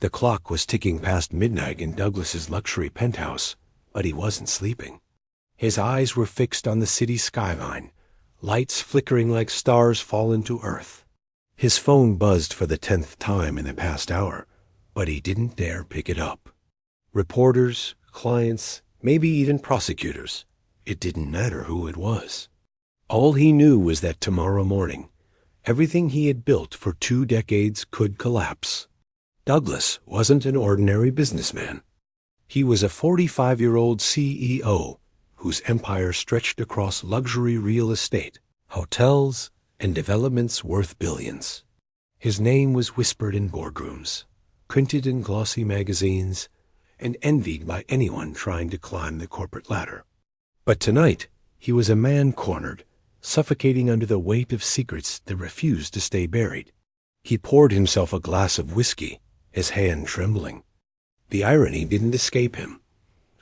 The clock was ticking past midnight in Douglas's luxury penthouse, but he wasn't sleeping. His eyes were fixed on the city skyline, lights flickering like stars fallen to earth. His phone buzzed for the 10th time in the past hour, but he didn't dare pick it up. Reporters, clients, maybe even prosecutors. It didn't matter who it was. All he knew was that tomorrow morning, everything he had built for 2 decades could collapse. Douglas wasn't an ordinary businessman. He was a 45-year-old CEO whose empire stretched across luxury real estate, hotels, and developments worth billions. His name was whispered in boardrooms, printed in glossy magazines, and envied by anyone trying to climb the corporate ladder. But tonight, he was a man cornered, suffocating under the weight of secrets that refused to stay buried. He poured himself a glass of whiskey, his hand trembling. The irony didn't escape him.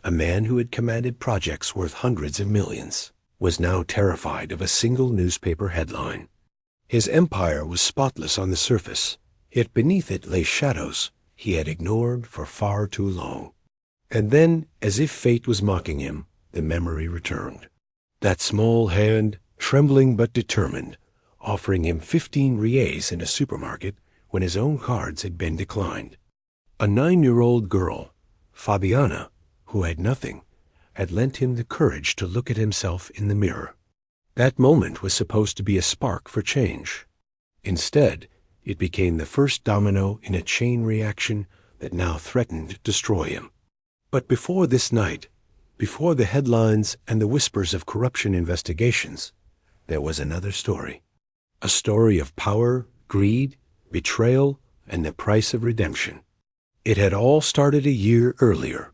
A man who had commanded projects worth hundreds of millions was now terrified of a single newspaper headline. His empire was spotless on the surface, yet beneath it lay shadows he had ignored for far too long. And then, as if fate was mocking him, the memory returned. That small hand, trembling but determined, offering him 15 riets in a supermarket when his own cards had been declined. A 9-year-old girl, Fabiana, who had nothing, had lent him the courage to look at himself in the mirror. That moment was supposed to be a spark for change. Instead, it became the first domino in a chain reaction that now threatened to destroy him. But before this night, before the headlines and the whispers of corruption investigations, there was another story. A story of power, greed, betrayal, and the price of redemption. It had all started a year earlier.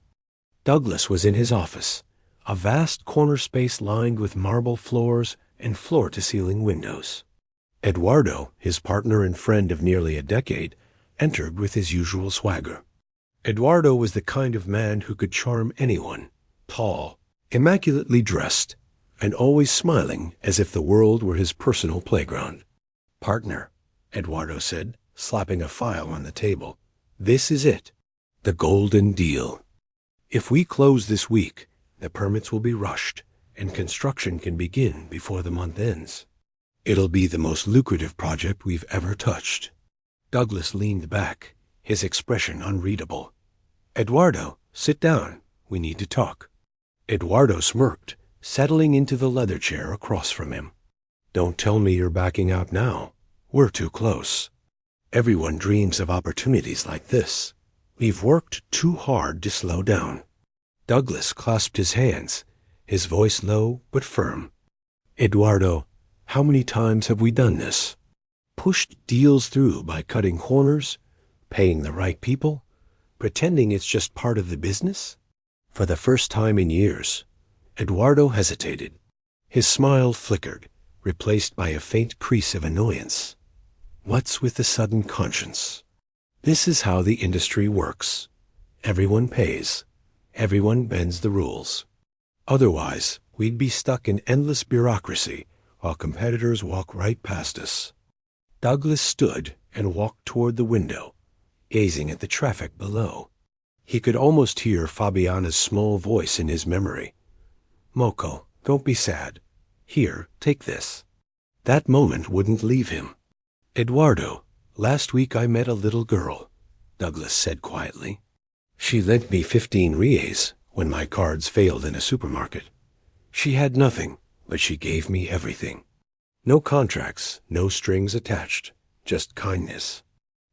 Douglas was in his office, a vast corner space lined with marble floors and floor-to-ceiling windows. Eduardo, his partner and friend of nearly a decade, entered with his usual swagger. Eduardo was the kind of man who could charm anyone, tall, immaculately dressed, and always smiling as if the world were his personal playground. "Partner," Eduardo said, slapping a file on the table, "this is it, the golden deal. If we close this week, the permits will be rushed, and construction can begin before the month ends. It'll be the most lucrative project we've ever touched." Douglas leaned back, his expression unreadable. "Eduardo, sit down. We need to talk." Eduardo smirked, settling into the leather chair across from him. "Don't tell me you're backing out now. We're too close. Everyone dreams of opportunities like this. We've worked too hard to slow down." Douglas clasped his hands, his voice low but firm. "Eduardo, how many times have we done this? Pushed deals through by cutting corners, paying the right people, pretending it's just part of the business?" For the first time in years, Eduardo hesitated. His smile flickered, replaced by a faint crease of annoyance. What's with the sudden conscience? This is how the industry works. Everyone pays. Everyone bends the rules. Otherwise, we'd be stuck in endless bureaucracy while competitors walk right past us. Douglas stood and walked toward the window, gazing at the traffic below. He could almost hear Fabiana's small voice in his memory. "Moco, don't be sad. Here, take this." That moment wouldn't leave him. "Eduardo, last week I met a little girl," Douglas said quietly. "She lent me 15 riets when my cards failed in a supermarket. She had nothing, but she gave me everything. No contracts, no strings attached, just kindness."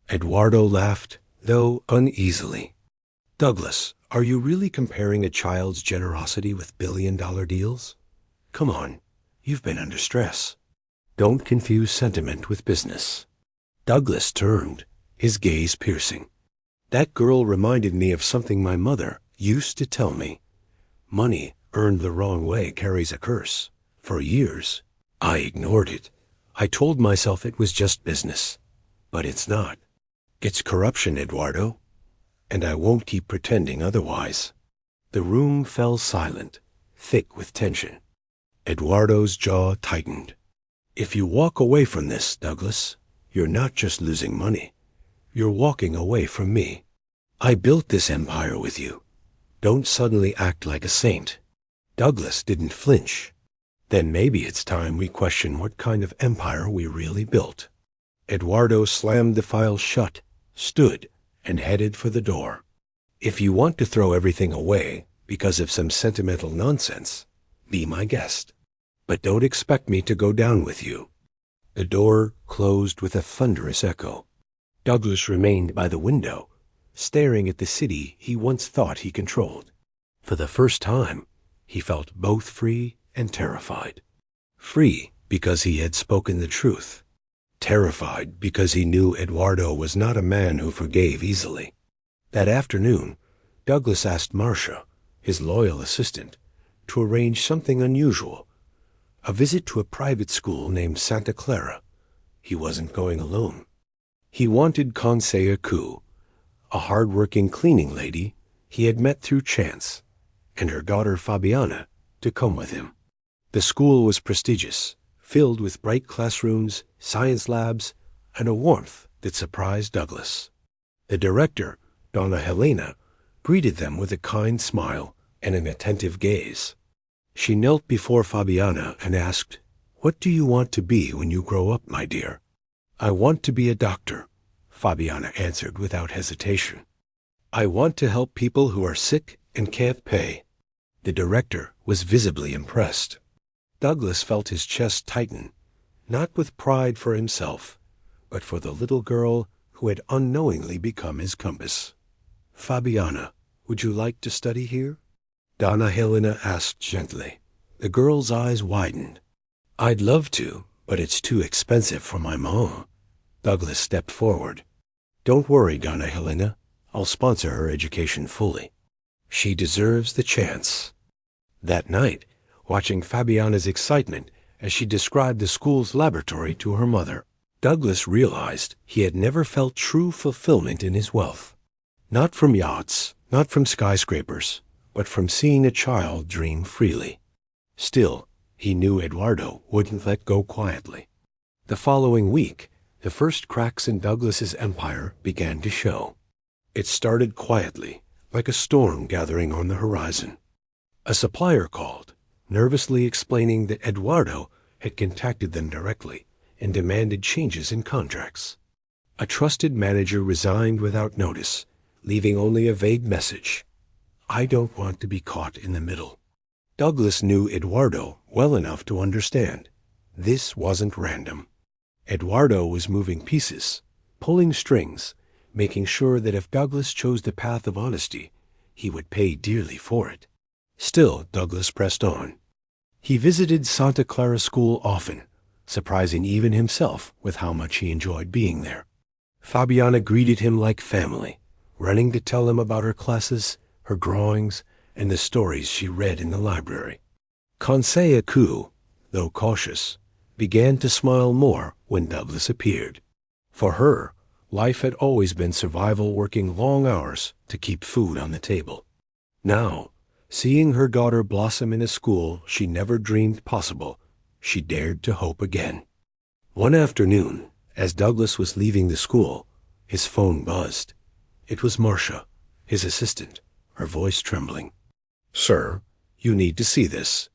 Eduardo laughed, though uneasily. "Douglas, are you really comparing a child's generosity with billion-dollar deals? Come on, you've been under stress. Don't confuse sentiment with business." Douglas turned, his gaze piercing. "That girl reminded me of something my mother used to tell me. Money earned the wrong way carries a curse. For years, I ignored it. I told myself it was just business. But it's not. It's corruption, Eduardo. And I won't keep pretending otherwise." The room fell silent, thick with tension. Eduardo's jaw tightened. "If you walk away from this, Douglas, you're not just losing money. You're walking away from me." I built this empire with you. Don't suddenly act like a saint. Douglas didn't flinch. Then maybe it's time we question what kind of empire we really built. Eduardo slammed the file shut, stood, and headed for the door. If you want to throw everything away because of some sentimental nonsense, be my guest. But don't expect me to go down with you. The door closed with a thunderous echo. Douglas remained by the window, staring at the city he once thought he controlled. For the first time, he felt both free and terrified. Free because he had spoken the truth. Terrified because he knew Eduardo was not a man who forgave easily. That afternoon, Douglas asked Marcia, his loyal assistant, to arrange something unusual. A visit to a private school named Santa Clara. He wasn't going alone. He wanted Conseil Coup, a hard-working cleaning lady he had met through chance, and her daughter Fabiana to come with him. The school was prestigious, filled with bright classrooms, science labs, and a warmth that surprised Douglas. The director, Donna Helena, greeted them with a kind smile and an attentive gaze. She knelt before Fabiana and asked, "What do you want to be when you grow up, my dear?" "I want to be a doctor," Fabiana answered without hesitation. "I want to help people who are sick and can't pay." The director was visibly impressed. Douglas felt his chest tighten, not with pride for himself, but for the little girl who had unknowingly become his compass. "Fabiana, would you like to study here?" Donna Helena asked gently. The girl's eyes widened. "I'd love to, but it's too expensive for my mom." Douglas stepped forward. "Don't worry, Donna Helena. I'll sponsor her education fully. She deserves the chance." That night, watching Fabiana's excitement as she described the school's laboratory to her mother, Douglas realized he had never felt true fulfillment in his wealth. Not from yachts, not from skyscrapers, but from seeing a child dream freely. Still, he knew Eduardo wouldn't let go quietly. The following week, the first cracks in Douglas's empire began to show. It started quietly, like a storm gathering on the horizon. A supplier called, nervously explaining that Eduardo had contacted them directly and demanded changes in contracts. A trusted manager resigned without notice, leaving only a vague message: "I don't want to be caught in the middle." Douglas knew Eduardo well enough to understand. This wasn't random. Eduardo was moving pieces, pulling strings, making sure that if Douglas chose the path of honesty, he would pay dearly for it. Still, Douglas pressed on. He visited Santa Clara School often, surprising even himself with how much he enjoyed being there. Fabiana greeted him like family, running to tell him about her classes, her drawings, and the stories she read in the library. Conseil Coup, though cautious, began to smile more when Douglas appeared. For her, life had always been survival, working long hours to keep food on the table. Now, seeing her daughter blossom in a school she never dreamed possible, she dared to hope again. One afternoon, as Douglas was leaving the school, his phone buzzed. It was Marcia, his assistant, her voice trembling. "Sir, you need to see this."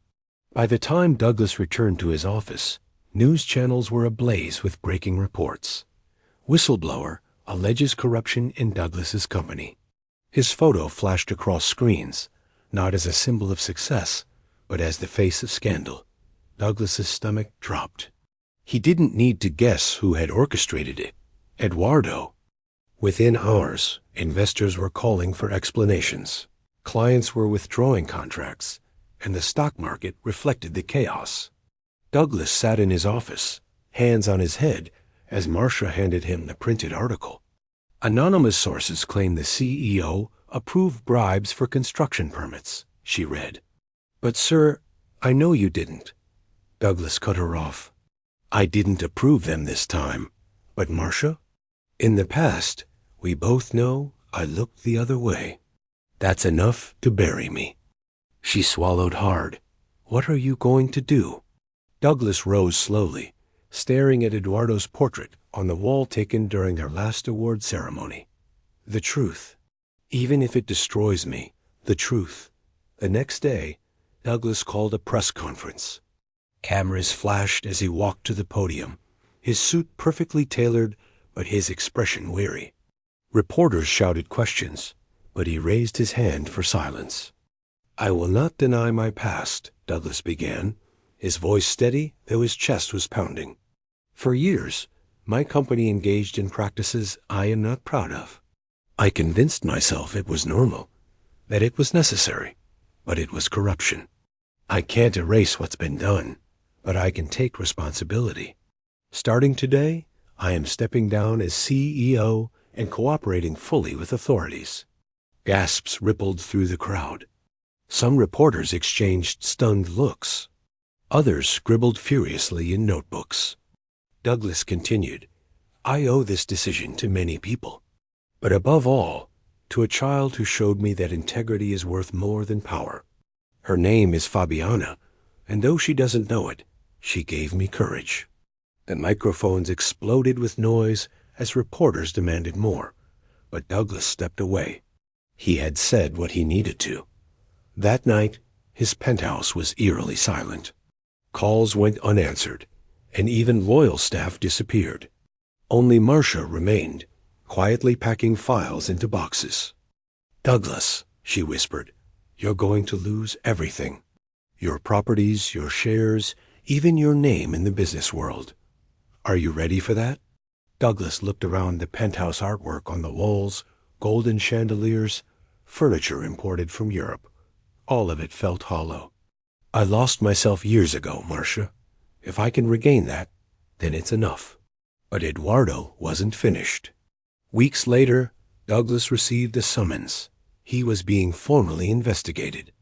By the time Douglas returned to his office, news channels were ablaze with breaking reports. Whistleblower alleges corruption in Douglas's company. His photo flashed across screens, not as a symbol of success, but as the face of scandal. Douglas's stomach dropped. He didn't need to guess who had orchestrated it. Eduardo. Within hours, investors were calling for explanations. Clients were withdrawing contracts, and the stock market reflected the chaos. Douglas sat in his office, hands on his head, as Marcia handed him the printed article. Anonymous sources claim the CEO approved bribes for construction permits, she read. "But sir, I know you didn't." Douglas cut her off. "I didn't approve them this time. But Marcia, in the past, we both know I looked the other way. That's enough to bury me." She swallowed hard. "What are you going to do?" Douglas rose slowly, staring at Eduardo's portrait on the wall taken during their last award ceremony. "The truth. even if it destroys me, the truth. The next day, Douglas called a press conference. Cameras flashed as he walked to the podium, his suit perfectly tailored, but his expression weary. Reporters shouted questions, but he raised his hand for silence. "I will not deny my past," Douglas began, his voice steady, though his chest was pounding. "For years, my company engaged in practices I am not proud of. I convinced myself it was normal, that it was necessary, but it was corruption. I can't erase what's been done, but I can take responsibility. Starting today, I am stepping down as CEO and cooperating fully with authorities." Gasps rippled through the crowd. Some reporters exchanged stunned looks. Others scribbled furiously in notebooks. Douglas continued, "I owe this decision to many people, but above all, to a child who showed me that integrity is worth more than power. Her name is Fabiana, and though she doesn't know it, she gave me courage." The microphones exploded with noise as reporters demanded more, but Douglas stepped away. He had said what he needed to. That night, his penthouse was eerily silent. Calls went unanswered, and even loyal staff disappeared. Only Marcia remained, quietly packing files into boxes. "Douglas," she whispered, "you're going to lose everything. Your properties, your shares, even your name in the business world. Are you ready for that?" Douglas looked around the penthouse artwork on the walls, golden chandeliers, furniture imported from Europe. All of it felt hollow. "I lost myself years ago, Marcia. If I can regain that, then it's enough." But Eduardo wasn't finished. Weeks later, Douglas received a summons. He was being formally investigated.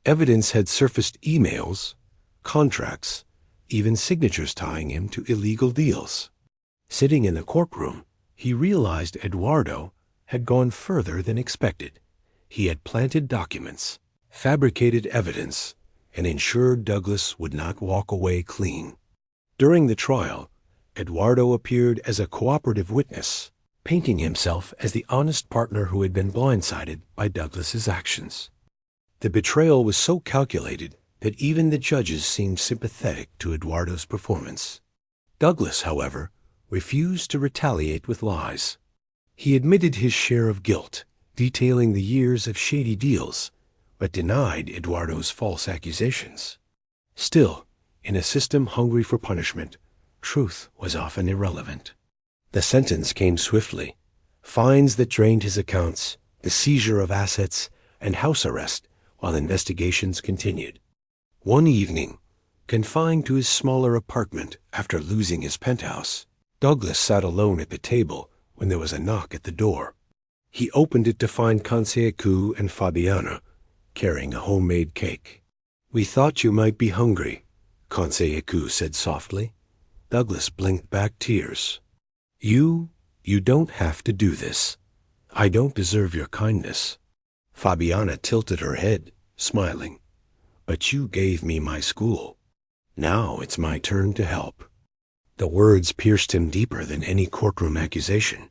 Evidence had surfaced: emails, contracts, even signatures tying him to illegal deals. Sitting in the courtroom, he realized Eduardo had gone further than expected. He had planted documents, fabricated evidence, and ensured Douglas would not walk away clean. During the trial, Eduardo appeared as a cooperative witness, painting himself as the honest partner who had been blindsided by Douglas's actions. The betrayal was so calculated that even the judges seemed sympathetic to Eduardo's performance. Douglas, however, refused to retaliate with lies. He admitted his share of guilt, detailing the years of shady deals, but denied Eduardo's false accusations. Still, in a system hungry for punishment, truth was often irrelevant. The sentence came swiftly: fines that drained his accounts, the seizure of assets, and house arrest while investigations continued. One evening, confined to his smaller apartment after losing his penthouse, Douglas sat alone at the table when there was a knock at the door. He opened it to find Cansecu and Fabiana carrying a homemade cake. "We thought you might be hungry," Cansecu said softly. Douglas blinked back tears. You don't have to do this. I don't deserve your kindness." Fabiana tilted her head, smiling. "But you gave me my school. Now it's my turn to help." The words pierced him deeper than any courtroom accusation.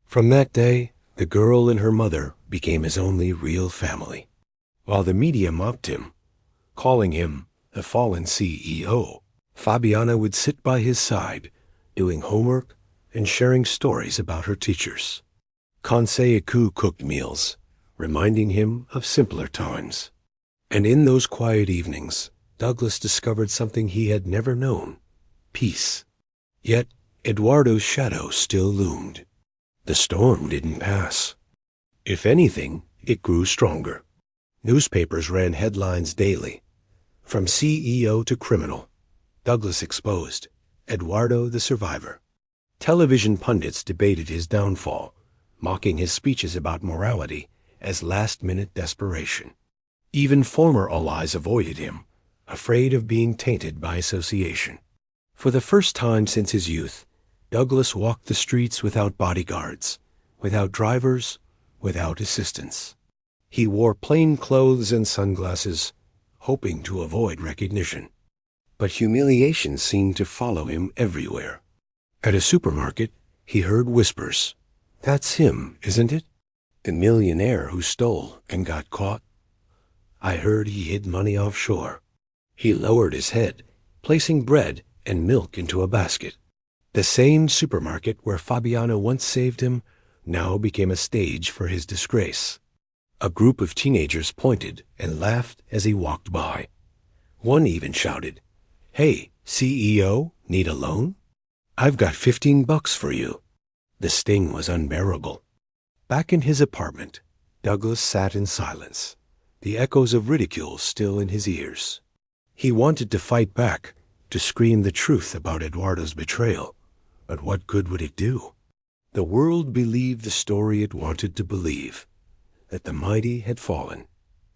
From that day, the girl and her mother became his only real family. While the media mocked him, calling him the fallen CEO, Fabiana would sit by his side, doing homework and sharing stories about her teachers. Cansecu cooked meals, reminding him of simpler times. And in those quiet evenings, Douglas discovered something he had never known: peace. Yet Eduardo's shadow still loomed. The storm didn't pass. If anything, it grew stronger. Newspapers ran headlines daily. From CEO to criminal, Douglas exposed, Eduardo the survivor. Television pundits debated his downfall, mocking his speeches about morality as last-minute desperation. Even former allies avoided him, afraid of being tainted by association. For the first time since his youth, Douglas walked the streets without bodyguards, without drivers, without assistants. He wore plain clothes and sunglasses, hoping to avoid recognition. But humiliation seemed to follow him everywhere. At a supermarket, he heard whispers. "That's him, isn't it?" The millionaire who stole and got caught? I heard he hid money offshore. He lowered his head, placing bread and milk into a basket. The same supermarket where Fabiana once saved him now became a stage for his disgrace. A group of teenagers pointed and laughed as he walked by. One even shouted, "Hey, CEO, need a loan? I've got $15 for you." The sting was unbearable. Back in his apartment, Douglas sat in silence, the echoes of ridicule still in his ears. He wanted to fight back, to scream the truth about Eduardo's betrayal, but what good would it do? The world believed the story it wanted to believe, that the mighty had fallen.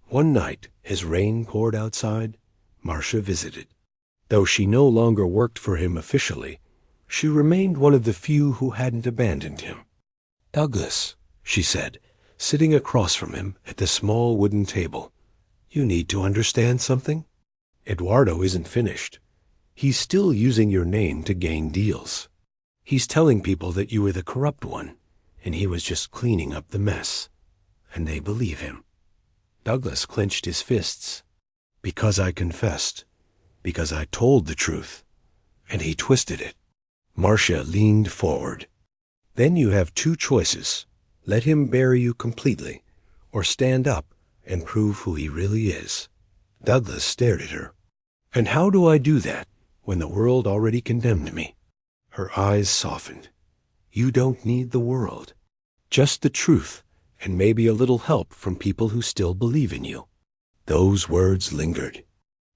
One night, as rain poured outside, Marcia visited. Though she no longer worked for him officially, she remained one of the few who hadn't abandoned him. "Douglas," she said, sitting across from him at the small wooden table, "you need to understand something. Eduardo isn't finished. He's still using your name to gain deals. He's telling people that you were the corrupt one, and he was just cleaning up the mess. And they believe him." Douglas clenched his fists. "Because I confessed. Because I told the truth. And he twisted it." Marcia leaned forward. "Then you have two choices. Let him bury you completely, or stand up and prove who he really is." Douglas stared at her. "And how do I do that when the world already condemned me?" Her eyes softened. "You don't need the world. Just the truth, and maybe a little help from people who still believe in you." Those words lingered.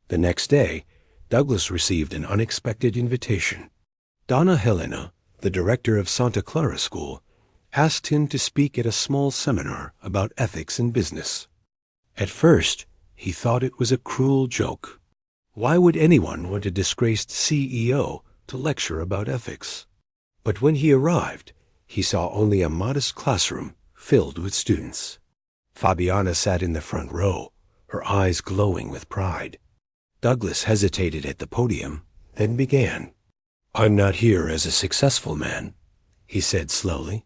The next day, Douglas received an unexpected invitation. Donna Helena, the director of Santa Clara School, asked him to speak at a small seminar about ethics in business. At first, he thought it was a cruel joke. Why would anyone want a disgraced CEO to lecture about ethics? But when he arrived, he saw only a modest classroom filled with students. Fabiana sat in the front row, her eyes glowing with pride. Douglas hesitated at the podium, then began. "I'm not here as a successful man," he said slowly.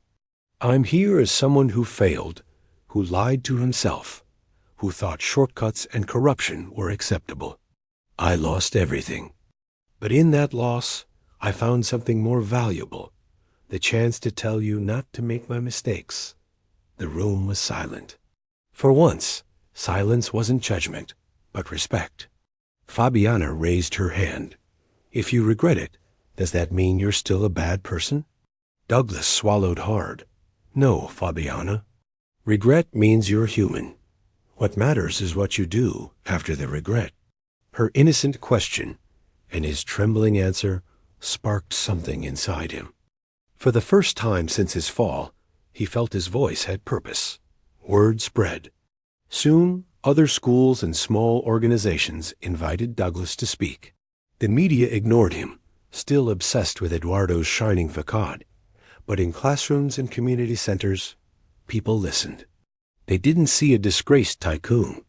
"I'm here as someone who failed, who lied to himself, who thought shortcuts and corruption were acceptable. I lost everything. But in that loss, I found something more valuable, the chance to tell you not to make my mistakes." The room was silent. For once, silence wasn't judgment, but respect. Fabiana raised her hand. "If you regret it, does that mean you're still a bad person?" Douglas swallowed hard. "No, Fabiana. Regret means you're human. What matters is what you do after the regret." Her innocent question and his trembling answer sparked something inside him. For the first time since his fall, he felt his voice had purpose. Word spread. Soon, other schools and small organizations invited Douglas to speak. The media ignored him, still obsessed with Eduardo's shining facade. But in classrooms and community centers, people listened. They didn't see a disgraced tycoon.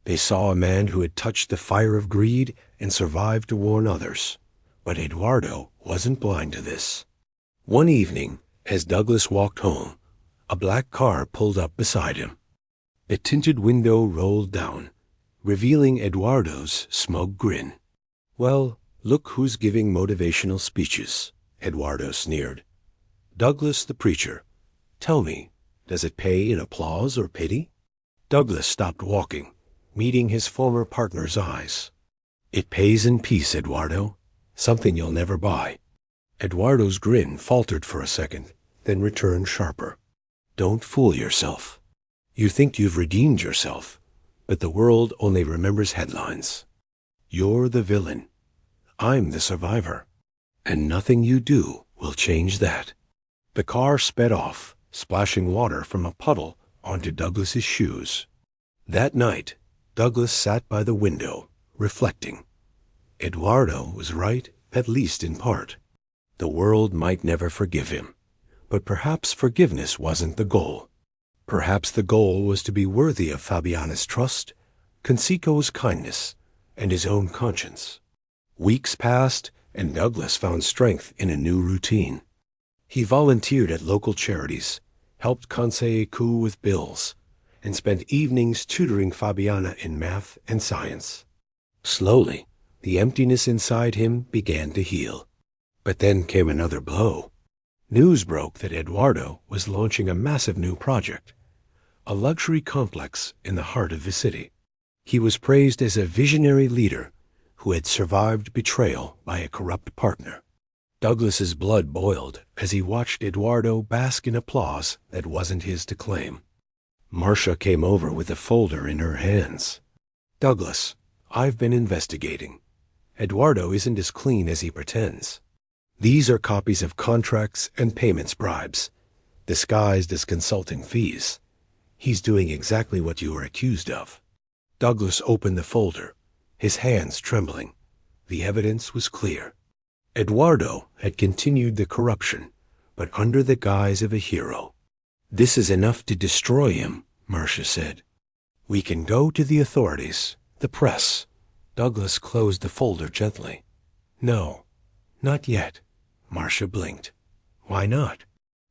They saw a man who had touched the fire of greed and survived to warn others. But Eduardo wasn't blind to this. One evening, as Douglas walked home, a black car pulled up beside him. The tinted window rolled down, revealing Eduardo's smug grin. "Well, look who's giving motivational speeches," Eduardo sneered. "Douglas the preacher. Tell me, does it pay in applause or pity?" Douglas stopped walking, meeting his former partner's eyes. "It pays in peace, Eduardo. Something you'll never buy." Eduardo's grin faltered for a second, then returned sharper. "Don't fool yourself. You think you've redeemed yourself, but the world only remembers headlines. You're the villain. I'm the survivor. And nothing you do will change that." The car sped off, splashing water from a puddle onto Douglas's shoes. That night, Douglas sat by the window, reflecting. Eduardo was right, at least in part. The world might never forgive him, but perhaps forgiveness wasn't the goal. Perhaps the goal was to be worthy of Fabiana's trust, Conseco's kindness, and his own conscience. Weeks passed, and Douglas found strength in a new routine. He volunteered at local charities, helped Conseil Coup with bills, and spent evenings tutoring Fabiana in math and science. Slowly, the emptiness inside him began to heal. But then came another blow. News broke that Eduardo was launching a massive new project, a luxury complex in the heart of the city. He was praised as a visionary leader who had survived betrayal by a corrupt partner. Douglas's blood boiled as he watched Eduardo bask in applause that wasn't his to claim. Marcia came over with a folder in her hands. "Douglas, I've been investigating. Eduardo isn't as clean as he pretends. These are copies of contracts and payments bribes, disguised as consulting fees. He's doing exactly what you are accused of." Douglas opened the folder, his hands trembling. The evidence was clear. Eduardo had continued the corruption, but under the guise of a hero. "This is enough to destroy him," Marcia said. "We can go to the authorities, the press." Douglas closed the folder gently. "No, not yet." Marcia blinked. "Why not?"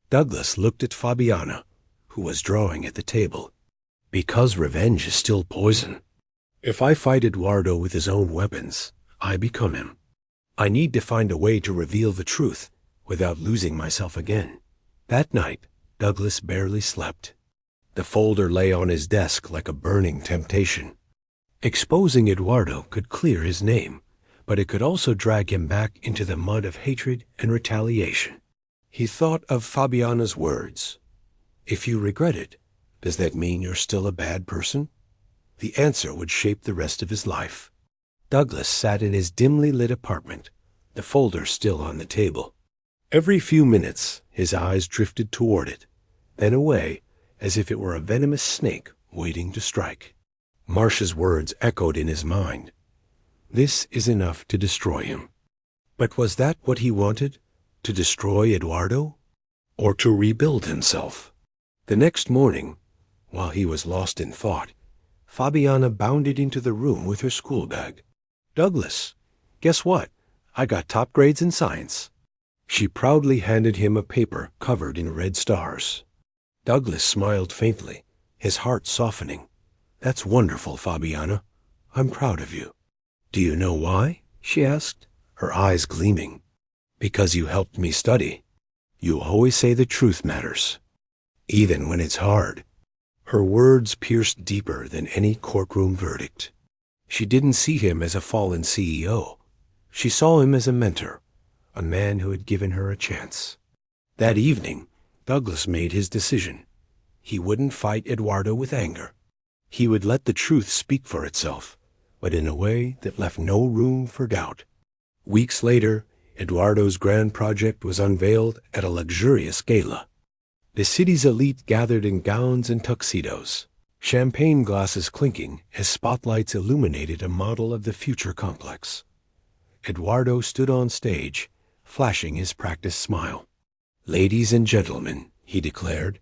Douglas looked at Fabiana, who was drawing at the table. "Because revenge is still poison. If I fight Eduardo with his own weapons, I become him. I need to find a way to reveal the truth without losing myself again." That night, Douglas barely slept. The folder lay on his desk like a burning temptation. Exposing Eduardo could clear his name, but it could also drag him back into the mud of hatred and retaliation. He thought of Fabiana's words. "If you regret it, does that mean you're still a bad person?" The answer would shape the rest of his life. Douglas sat in his dimly lit apartment, the folder still on the table. Every few minutes, his eyes drifted toward it, then away, as if it were a venomous snake waiting to strike. Marcia's words echoed in his mind. This is enough to destroy him. But was that what he wanted? To destroy Eduardo? Or to rebuild himself? The next morning, while he was lost in thought, Fabiana bounded into the room with her school bag. "Douglas, guess what? I got top grades in science." She proudly handed him a paper covered in red stars. Douglas smiled faintly, his heart softening. "That's wonderful, Fabiana. I'm proud of you." "Do you know why?" she asked, her eyes gleaming. "Because you helped me study. You always say the truth matters, even when it's hard." Her words pierced deeper than any courtroom verdict. She didn't see him as a fallen CEO. She saw him as a mentor, a man who had given her a chance. That evening, Douglas made his decision. He wouldn't fight Eduardo with anger. He would let the truth speak for itself, but in a way that left no room for doubt. Weeks later, Eduardo's grand project was unveiled at a luxurious gala. The city's elite gathered in gowns and tuxedos, champagne glasses clinking as spotlights illuminated a model of the future complex. Eduardo stood on stage, flashing his practiced smile. "Ladies and gentlemen," he declared,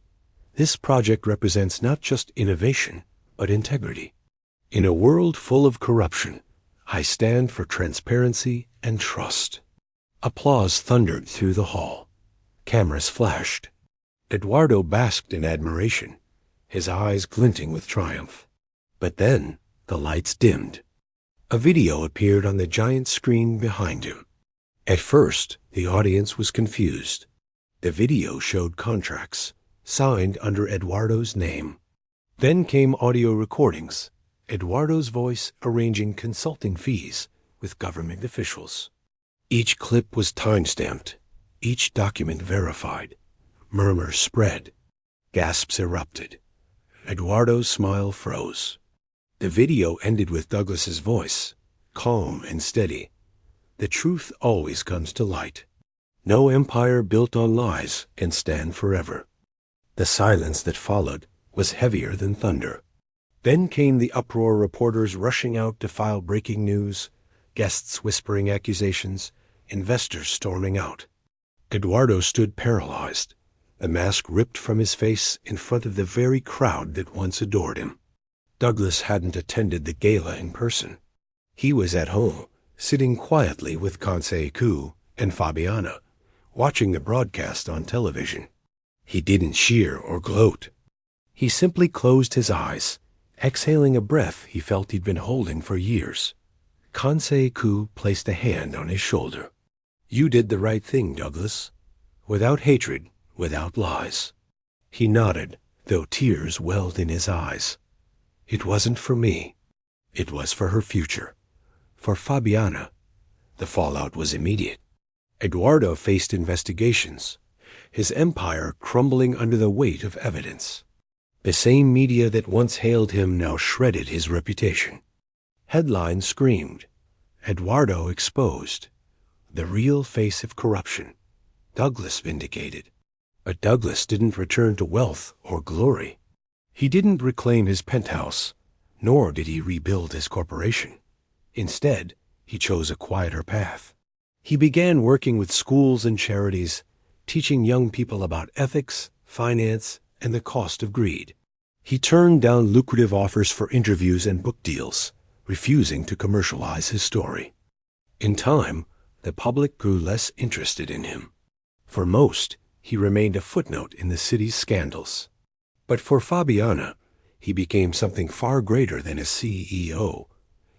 "this project represents not just innovation, but integrity. In a world full of corruption, I stand for transparency and trust." Applause thundered through the hall. Cameras flashed. Eduardo basked in admiration, his eyes glinting with triumph. But then the lights dimmed. A video appeared on the giant screen behind him. At first, the audience was confused. The video showed contracts, signed under Eduardo's name. Then came audio recordings, Eduardo's voice arranging consulting fees with government officials. Each clip was time-stamped, each document verified. Murmurs spread. Gasps erupted. Eduardo's smile froze. The video ended with Douglas's voice, calm and steady. "The truth always comes to light. No empire built on lies can stand forever." The silence that followed was heavier than thunder. Then came the uproar, reporters rushing out to file breaking news, guests whispering accusations, investors storming out. Eduardo stood paralyzed, the mask ripped from his face in front of the very crowd that once adored him. Douglas hadn't attended the gala in person. He was at home, sitting quietly with Conseil Coup and Fabiana, watching the broadcast on television. He didn't cheer or gloat. He simply closed his eyes, exhaling a breath he felt he'd been holding for years. Kansei-ku placed a hand on his shoulder. "You did the right thing, Douglas. Without hatred, without lies." He nodded, though tears welled in his eyes. It wasn't for me. It was for her future. For Fabiana. The fallout was immediate. Eduardo faced investigations, his empire crumbling under the weight of evidence. The same media that once hailed him now shredded his reputation. Headlines screamed, "Eduardo exposed. The real face of corruption. Douglas vindicated." But Douglas didn't return to wealth or glory. He didn't reclaim his penthouse, nor did he rebuild his corporation. Instead, he chose a quieter path. He began working with schools and charities, teaching young people about ethics, finance, and the cost of greed. He turned down lucrative offers for interviews and book deals, refusing to commercialize his story. In time, the public grew less interested in him. For most, he remained a footnote in the city's scandals. But for Fabiana, he became something far greater than a CEO.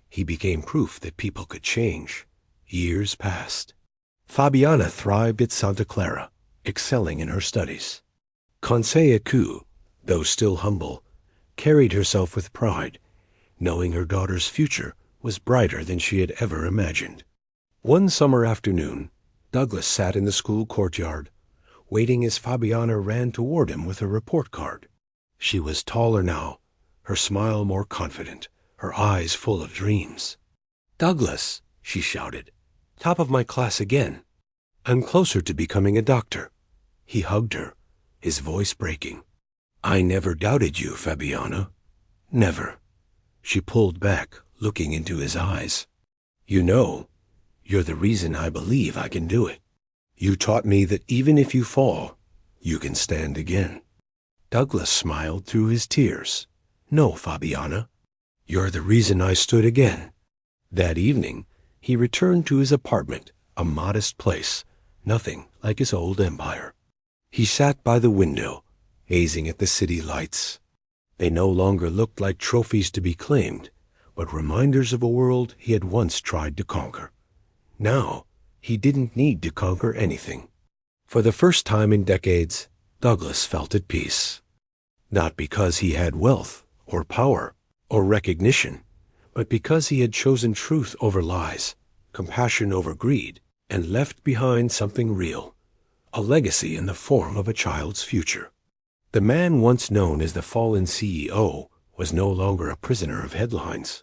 He became proof that people could change. Years passed. Fabiana thrived at Santa Clara, excelling in her studies. Kansei-ku, though still humble, carried herself with pride, knowing her daughter's future was brighter than she had ever imagined. One summer afternoon, Douglas sat in the school courtyard, waiting as Fabiana ran toward him with a report card. She was taller now, her smile more confident, her eyes full of dreams. "Douglas," she shouted, "top of my class again. I'm closer to becoming a doctor." He hugged her, his voice breaking. "I never doubted you, Fabiana. Never." She pulled back, looking into his eyes. "You know, you're the reason I believe I can do it. You taught me that even if you fall, you can stand again." Douglas smiled through his tears. "No, Fabiana. You're the reason I stood again." That evening, he returned to his apartment, a modest place, nothing like his old empire. He sat by the window, gazing at the city lights. They no longer looked like trophies to be claimed, but reminders of a world he had once tried to conquer. Now, he didn't need to conquer anything. For the first time in decades, Douglas felt at peace. Not because he had wealth, or power, or recognition, but because he had chosen truth over lies, compassion over greed, and left behind something real, a legacy in the form of a child's future. The man once known as the fallen CEO was no longer a prisoner of headlines.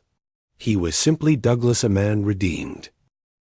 He was simply Douglas, a man redeemed,